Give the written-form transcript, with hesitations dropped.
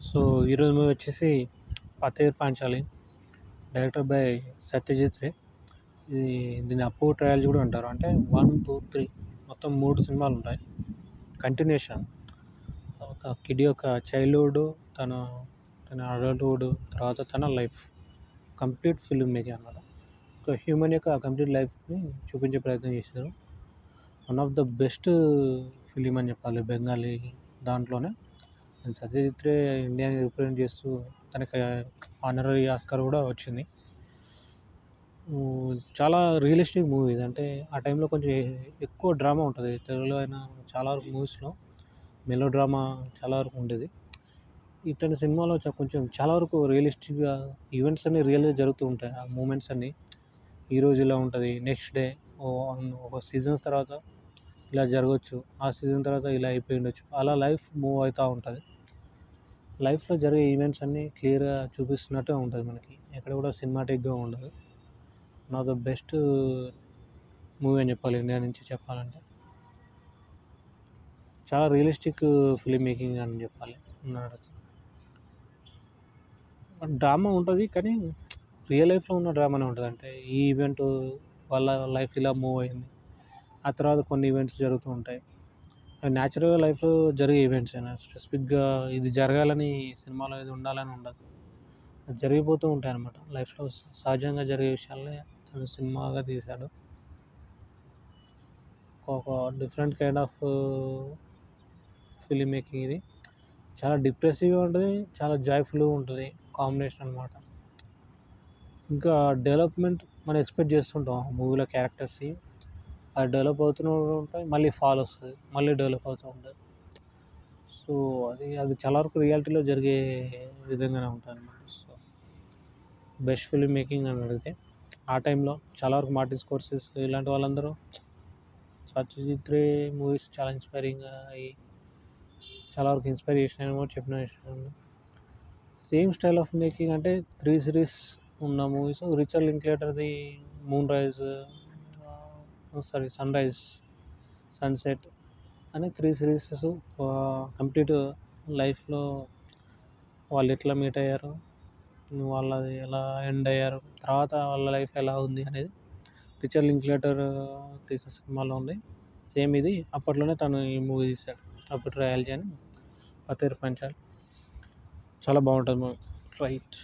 So, ఈరోజు movie వచ్చేసి 'పతేర్ Panchali' director by Satyajit Ray. దీన్ని అప్పు ట్రయల్స్ కూడా అంటారు. అంటే 1, 2, 3 మొత్తం 3 సినిమాలుంటాయి. కంటిన్యూషన్. ఒక కిడ్ యొక్క చైల్డ్‌హుడ్, తన తన అడల్ట్‌హుడ్, తర్వాత తన లైఫ్. కంప్లీట్ ఫిల్మ్ మేకింగ్ అన్నమాట. ఒక హ్యూమన్ యొక్క కంప్లీట్ లైఫ్‌ని చూపించే ప్రయత్నం చేశారు. One of the best film అని చెప్పాలి బెంగాలీ దాంట్లోనే. సత్యజిత్ రే ఇండియాని రిప్రజెంట్ చేస్తూ తనకి ఆనరరీ ఆస్కార్ కూడా వచ్చింది. చాలా రియలిస్టిక్ మూవీ ఇది. అంటే ఆ టైంలో కొంచెం ఎక్కువ డ్రామా ఉంటుంది. తెలుగులో అయినా చాలా వరకు మూవీస్‌లో మెలో డ్రామా చాలా వరకు ఉండేది. ఇట్లాంటి సినిమాలో కొంచెం చాలా వరకు రియలిస్టిక్‌గా ఈవెంట్స్ అన్నీ రియల్‌గా జరుగుతూ ఉంటాయి. ఆ మూమెంట్స్ అన్నీ ఈరోజు ఇలా ఉంటుంది, నెక్స్ట్ డే ఒక సీజన్స్ తర్వాత ఇలా జరగవచ్చు, ఆ సీజన్ తర్వాత ఇలా అయిపోయి ఉండొచ్చు, అలా లైఫ్ మూవ్ అవుతూ ఉంటుంది. లైఫ్లో జరిగే ఈవెంట్స్ అన్నీ క్లియర్గా చూపిస్తున్నట్టే ఉంటుంది మనకి. ఎక్కడ కూడా సినిమాటిక్గా ఉండదు. One of the best movie అని చెప్పాలి ఇండియా నుంచి చెప్పాలంటే. చాలా రియలిస్టిక్ ఫిలిం మేకింగ్ అని చెప్పాలి. డ్రామా ఉంటుంది కానీ రియల్ లైఫ్లో ఉన్న డ్రామానే ఉంటుంది. అంటే ఈ ఈవెంట్ వాళ్ళ లైఫ్ ఇలా మూవ్ అయింది, ఆ తర్వాత కొన్ని ఈవెంట్స్ జరుగుతూ ఉంటాయి. అవి న్యాచురల్గా లైఫ్లో జరిగే ఈవెంట్స్ అయినా స్పెసిఫిక్గా ఇది జరగాలని సినిమాలో ఇది ఉండాలని ఉండదు. అది జరిగిపోతూ ఉంటాయి అన్నమాట. లైఫ్లో సహజంగా జరిగే విషయాలనే తను సినిమాగా తీశాడు. ఒక different kind of film making ఇది. చాలా డిప్రెసివ్గా ఉంటుంది, చాలా జాయ్ఫుల్గా ఉంటుంది కాంబినేషన్ అనమాట. ఇంకా డెవలప్మెంట్ మనం ఎక్స్పెక్ట్ చేస్తుంటాం మూవీలో క్యారెక్టర్స్‌కి. అది డెవలప్ అవుతూనే ఉంటాయి, మళ్ళీ ఫాల్ వస్తుంది, మళ్ళీ డెవలప్ అవుతూ ఉంటుంది. సో, అది చాలా వరకు రియాలిటీలో జరిగే విధంగానే ఉంటుందన్నమాట. సో, బెస్ట్ ఫిల్మ్ మేకింగ్ అని అడిగితే ఆ టైంలో చాలా వరకు మార్టిన్ స్కోర్సెస్ ఇలాంటి వాళ్ళందరూ సత్యజిత్ రే మూవీస్ చాలా ఇన్స్పైరింగ్‌గా అయ్యి చాలా వరకు ఇన్స్పైర్ చేసినాయని కూడా చెప్పిన విషయం. సేమ్ స్టైల్ ఆఫ్ మేకింగ్ అంటే 3 సిరీస్ ఉన్న మూవీస్. రిచర్డ్ లింక్లేటర్‌ది 'moon rise', sun rise, sunset అని 3 సిరీసెస్ కంప్లీట్ లైఫ్లో వాళ్ళు ఎట్లా మీట్ అయ్యారు, వాళ్ళది ఎలా ఎండ్ అయ్యారు, తర్వాత వాళ్ళ లైఫ్ ఎలా ఉంది అనేది రిచర్డ్ లింక్లేటర్ తీసిన సినిమాలో ఉంది. సేమ్ ఇది అప్పట్లోనే తను ఈ మూవీ తీశాడు. అప్పుడు ట్రయల్జీ అని 'పతేర్ పంచాలి' చాలా బాగుంటుంది మూవీ. రైట్.